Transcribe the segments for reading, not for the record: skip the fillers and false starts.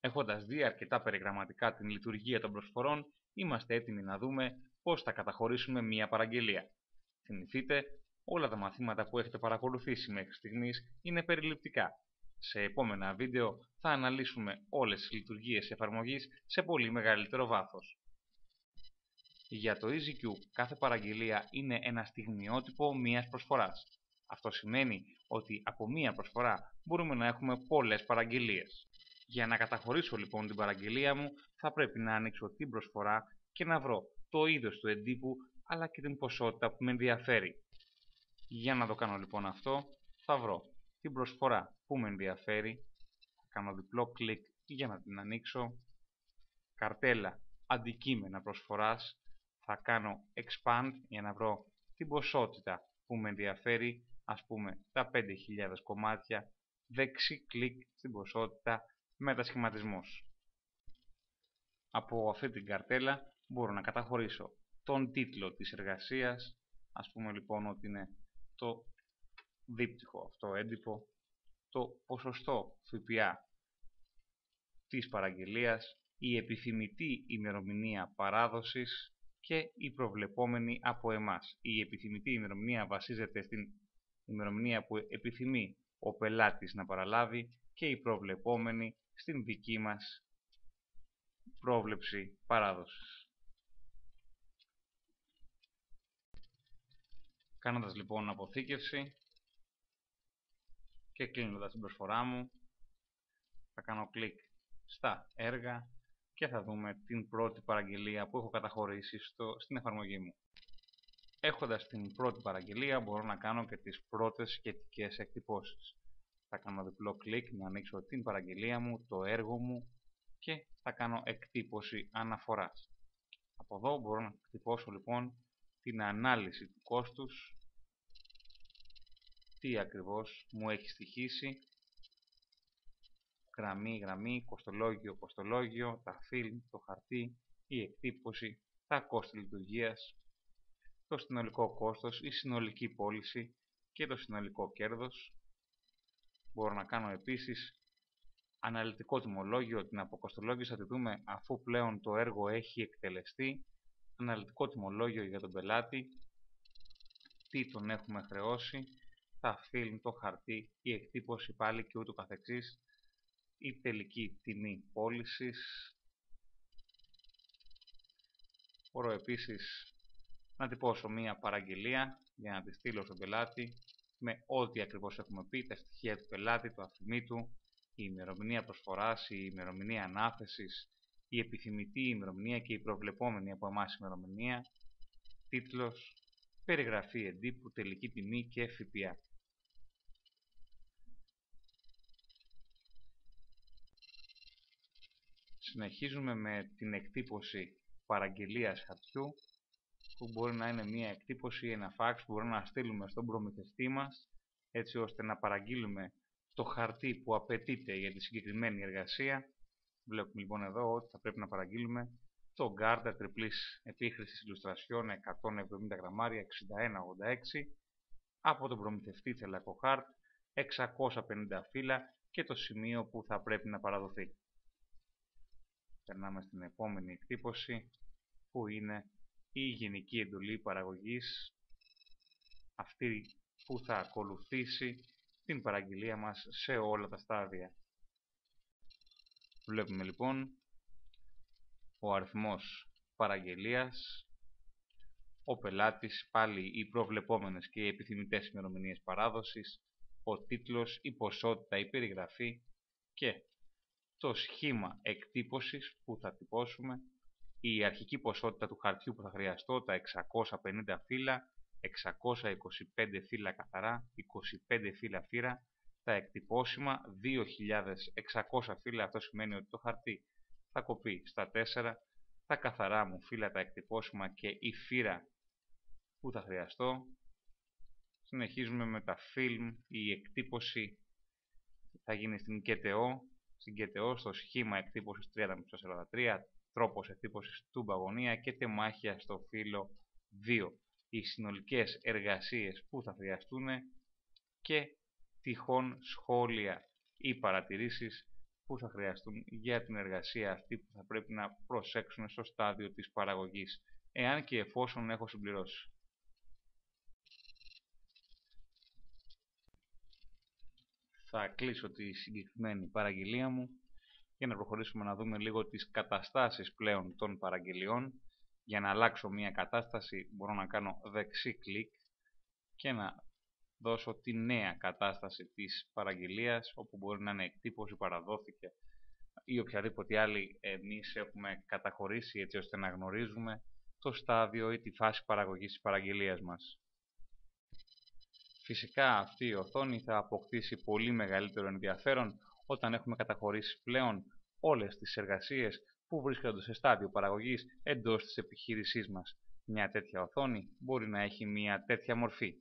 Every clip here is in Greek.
Έχοντας δει αρκετά περιγραμματικά την λειτουργία των προσφορών, είμαστε έτοιμοι να δούμε πώς θα καταχωρήσουμε μία παραγγελία. Θυμηθείτε, όλα τα μαθήματα που έχετε παρακολουθήσει μέχρι στιγμής είναι περιληπτικά. Σε επόμενα βίντεο θα αναλύσουμε όλες τις λειτουργίες εφαρμογής σε πολύ μεγαλύτερο βάθος. Για το EasyQ, κάθε παραγγελία είναι ένα στιγμιότυπο μίας προσφοράς. Αυτό σημαίνει ότι από μία προσφορά μπορούμε να έχουμε πολλές παραγγελίες. Για να καταχωρήσω λοιπόν την παραγγελία μου, θα πρέπει να ανοίξω την προσφορά και να βρω το είδος του εντύπου αλλά και την ποσότητα που με ενδιαφέρει. Για να το κάνω λοιπόν αυτό, θα βρω την προσφορά που με ενδιαφέρει, θα κάνω διπλό κλικ για να την ανοίξω, καρτέλα αντικείμενα προσφοράς, θα κάνω expand για να βρω την ποσότητα που με ενδιαφέρει, ας πούμε τα 5.000 κομμάτια, δεξί κλικ στην ποσότητα μετασχηματισμός. Από αυτή την καρτέλα μπορώ να καταχωρήσω τον τίτλο της εργασίας, ας πούμε λοιπόν ότι είναι το δίπτυχο αυτό έντυπο, το ποσοστό ΦΠΑ της παραγγελίας, η επιθυμητή ημερομηνία παράδοσης και η προβλεπόμενη από εμάς. Η επιθυμητή ημερομηνία βασίζεται στην ημερομηνία που επιθυμεί ο πελάτης να παραλάβει και η προβλεπόμενη στην δική μας πρόβλεψη παράδοσης. Κάνοντας λοιπόν αποθήκευση και κλείνοντας την προσφορά μου, θα κάνω κλικ στα έργα και θα δούμε την πρώτη παραγγελία που έχω καταχωρήσει στην εφαρμογή μου. Έχοντας την πρώτη παραγγελία μπορώ να κάνω και τις πρώτες σχετικές εκτυπώσεις. Θα κάνω διπλό κλικ να ανοίξω την παραγγελία μου, το έργο μου και θα κάνω εκτύπωση αναφοράς. Από εδώ μπορώ να εκτυπώσω λοιπόν την ανάλυση του κόστους, τι ακριβώς μου έχει στοιχήσει, γραμμή, κοστολόγιο, τα φιλμ, το χαρτί, η εκτύπωση, τα κόστη λειτουργίας, το συνολικό κόστος, η συνολική πώληση και το συνολικό κέρδος. Μπορώ να κάνω επίσης αναλυτικό τιμολόγιο, την αποκοστολόγηση θα τη δούμε αφού πλέον το έργο έχει εκτελεστεί, αναλυτικό τιμολόγιο για τον πελάτη, τι τον έχουμε χρεώσει, τα φιλμ, το χαρτί, η εκτύπωση πάλι και ούτω καθεξής, η τελική τιμή πώλησης. Μπορώ επίσης να τυπώσω μία παραγγελία για να τη στείλω στον πελάτη με ό,τι ακριβώς έχουμε πει, τα στοιχεία του πελάτη, το αφημί του, η ημερομηνία προσφοράς, η ημερομηνία ανάθεσης, η επιθυμητή ημερομηνία και η προβλεπόμενη από εμάς ημερομηνία, τίτλος, περιγραφή εντύπου, τελική τιμή και ΦΠΑ. Συνεχίζουμε με την εκτύπωση παραγγελίας χαρτιού, που μπορεί να είναι μια εκτύπωση ή ένα φάξ που μπορούμε να στείλουμε στον προμηθευτή μας, έτσι ώστε να παραγγείλουμε το χαρτί που απαιτείται για τη συγκεκριμένη εργασία. Βλέπουμε λοιπόν εδώ ότι θα πρέπει να παραγγείλουμε το Garda τριπλής επίχρησης Illustration 170 γραμμάρια 6186 από τον προμηθευτή Τελακοχάρτ, 650 φύλλα και το σημείο που θα πρέπει να παραδοθεί. Περνάμε στην επόμενη εκτύπωση που είναι η γενική εντολή παραγωγής, αυτή που θα ακολουθήσει την παραγγελία μας σε όλα τα στάδια. Βλέπουμε λοιπόν ο αριθμός παραγγελίας, ο πελάτης, πάλι οι προβλεπόμενες και οι επιθυμητές ημερομηνίες παράδοσης, ο τίτλος, η ποσότητα, η περιγραφή και το σχήμα εκτύπωσης που θα τυπώσουμε, η αρχική ποσότητα του χαρτιού που θα χρειαστώ, τα 650 φύλλα, 625 φύλλα καθαρά, 25 φύλλα φύρα, τα εκτυπώσιμα 2.600 φύλλα, αυτό σημαίνει ότι το χαρτί θα κοπεί στα 4, τα καθαρά μου φύλλα, τα εκτυπώσιμα και η φύρα που θα χρειαστώ. Συνεχίζουμε με τα φιλμ, η εκτύπωση θα γίνει στην ΚΤΟ, στο σχήμα εκτύπωσης 30x43, τρόπος εκτύπωσης τούμπα γωνία και τεμάχια στο φύλλο 2. Οι συνολικές εργασίες που θα χρειαστούν και τυχόν σχόλια ή παρατηρήσεις που θα χρειαστούν για την εργασία αυτή που θα πρέπει να προσέξουν στο στάδιο της παραγωγής, εάν και εφόσον έχω συμπληρώσει. Θα κλείσω τη συγκεκριμένη παραγγελία μου για να προχωρήσουμε να δούμε λίγο τις καταστάσεις πλέον των παραγγελιών. Για να αλλάξω μια κατάσταση μπορώ να κάνω δεξί κλικ και να δώσω τη νέα κατάσταση της παραγγελίας, όπου μπορεί να είναι εκτύπωση, παραδόθηκε ή οποιαδήποτε άλλη εμείς έχουμε καταχωρήσει, έτσι ώστε να γνωρίζουμε το στάδιο ή τη φάση παραγωγής της παραγγελίας μας. Φυσικά αυτή η οθόνη θα αποκτήσει πολύ μεγαλύτερο ενδιαφέρον όταν έχουμε καταχωρήσει πλέον όλες τις εργασίες που βρίσκονται σε στάδιο παραγωγής εντός της επιχείρησής μας. Μια τέτοια οθόνη μπορεί να έχει μια τέτοια μορφή.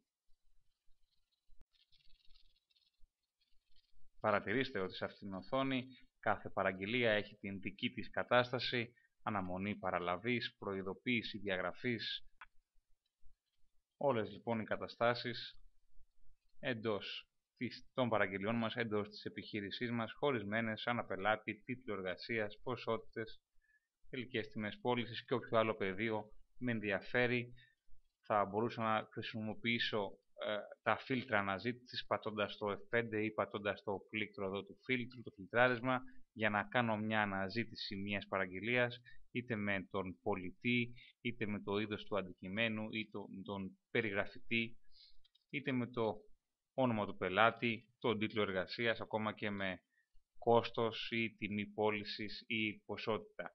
Παρατηρήστε ότι σε αυτήν την οθόνη κάθε παραγγελία έχει την δική της κατάσταση, αναμονή παραλαβής, προειδοποίηση διαγραφής. Όλες λοιπόν οι καταστάσεις εντός των παραγγελιών μας, εντός της επιχείρησής μας, χωρισμένες ανά πελάτη, τίτλο εργασίας, ποσότητες, τελικές τιμές πώλησης και όποιο άλλο πεδίο με ενδιαφέρει. Θα μπορούσα να χρησιμοποιήσω τα φίλτρα αναζήτησης πατώντας το F5 ή πατώντας το πλήκτρο εδώ του φίλτρου, το φιλτράρισμα, για να κάνω μια αναζήτηση μιας παραγγελίας, είτε με τον πολιτή, είτε με το είδος του αντικειμένου, είτε με τον περιγραφητή, είτε με το όνομα του πελάτη, τον τίτλο εργασίας, ακόμα και με κόστος ή τιμή πώλησης ή ποσότητα.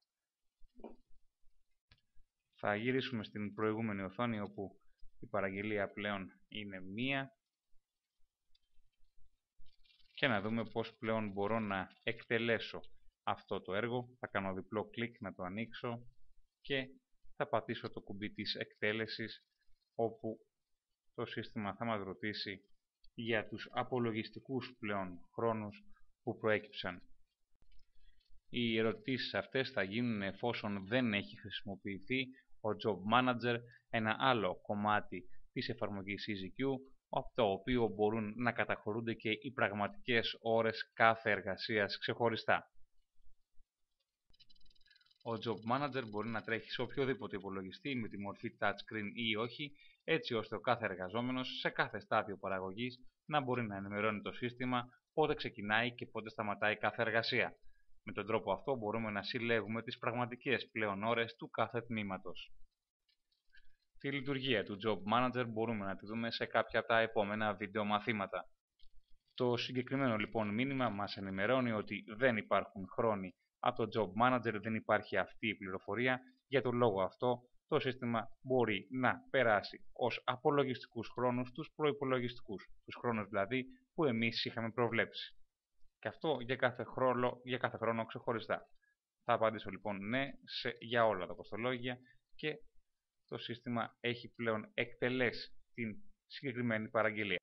Θα γυρίσουμε στην προηγούμενη οθόνη, όπου η παραγγελία πλέον είναι μία, και να δούμε πώς πλέον μπορώ να εκτελέσω αυτό το έργο. Θα κάνω διπλό κλικ να το ανοίξω και θα πατήσω το κουμπί της εκτέλεσης, όπου το σύστημα θα μας ρωτήσει για τους απολογιστικούς πλέον χρόνους που προέκυψαν. Οι ερωτήσεις αυτές θα γίνουν εφόσον δεν έχει χρησιμοποιηθεί ο Job Manager, ένα άλλο κομμάτι της εφαρμογής EasyQ, από το οποίο μπορούν να καταχωρούνται και οι πραγματικές ώρες κάθε εργασίας ξεχωριστά. Ο Job Manager μπορεί να τρέχει σε οποιοδήποτε υπολογιστή με τη μορφή touchscreen ή όχι, έτσι ώστε ο κάθε εργαζόμενος σε κάθε στάδιο παραγωγής να μπορεί να ενημερώνει το σύστημα πότε ξεκινάει και πότε σταματάει κάθε εργασία. Με τον τρόπο αυτό μπορούμε να συλλέγουμε τις πραγματικές πλέον ώρες του κάθε τμήματος. Τη λειτουργία του Job Manager μπορούμε να τη δούμε σε κάποια από τα επόμενα βίντεο μαθήματα. Το συγκεκριμένο λοιπόν μήνυμα μας ενημερώνει ότι δεν υπάρχουν χρόνοι από το Job Manager, δεν υπάρχει αυτή η πληροφορία. Για τον λόγο αυτό το σύστημα μπορεί να περάσει ως απολογιστικούς χρόνους τους προϋπολογιστικούς, τους χρόνους δηλαδή που εμείς είχαμε προβλέψει. Και αυτό για κάθε χρόνο ξεχωριστά. Θα απαντήσω λοιπόν ναι για όλα τα κοστολόγια και το σύστημα έχει πλέον εκτελέσει την συγκεκριμένη παραγγελία.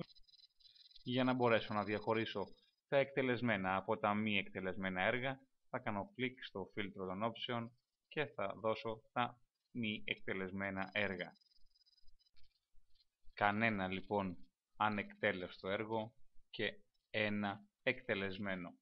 Για να μπορέσω να διαχωρίσω τα εκτελεσμένα από τα μη εκτελεσμένα έργα, θα κάνω κλικ στο φίλτρο των option και θα δώσω τα μη εκτελεσμένα έργα. Κανένα λοιπόν ανεκτέλεστο έργο και ένα εκτελεσμένο.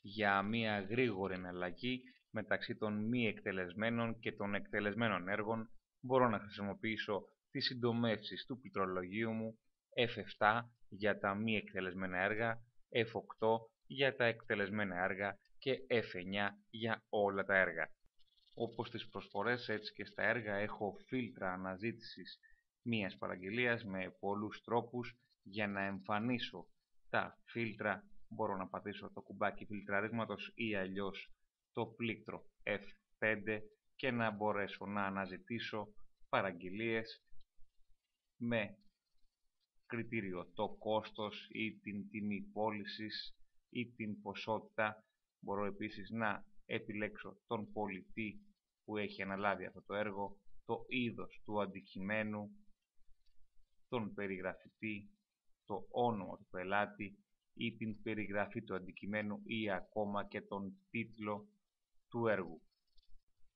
Για μια γρήγορη εναλλαγή μεταξύ των μη εκτελεσμένων και των εκτελεσμένων έργων μπορώ να χρησιμοποιήσω τις συντομεύσεις του πληκτρολογίου μου, F7 για τα μη εκτελεσμένα έργα, F8 για τα εκτελεσμένα έργα και F9 για όλα τα έργα. Όπως στις προσφορές, έτσι και στα έργα έχω φίλτρα αναζήτησης μίας παραγγελίας με πολλούς τρόπους. Για να εμφανίσω τα φίλτρα μπορώ να πατήσω το κουμπάκι φιλτραρίσματος ή αλλιώς το πλήκτρο F5 και να μπορέσω να αναζητήσω παραγγελίες με κριτήριο το κόστος ή την τιμή πώλησης ή την ποσότητα. Μπορώ επίσης να επιλέξω τον πολιτή που έχει αναλάβει αυτό το έργο, το είδος του αντικειμένου, τον περιγραφητή, το όνομα του πελάτη ή την περιγραφή του αντικειμένου ή ακόμα και τον τίτλο του έργου.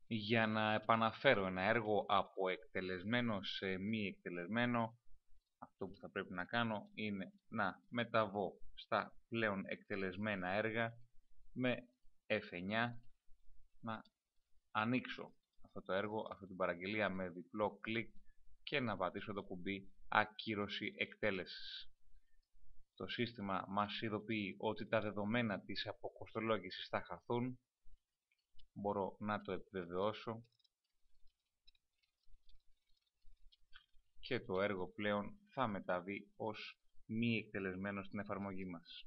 Για να επαναφέρω ένα έργο από εκτελεσμένο σε μη εκτελεσμένο, Αυτό που θα πρέπει να κάνω είναι να μεταβώ στα πλέον εκτελεσμένα έργα με F9, να ανοίξω αυτό το έργο, αυτή την παραγγελία με διπλό κλικ και να πατήσω το κουμπί ακύρωση εκτέλεσης. Το σύστημα μας ειδοποιεί ότι τα δεδομένα της αποκοστολόγησης θα χαθούν. Μπορώ να το επιβεβαιώσω και το έργο πλέον θα μεταβεί ως μη εκτελεσμένο στην εφαρμογή μας.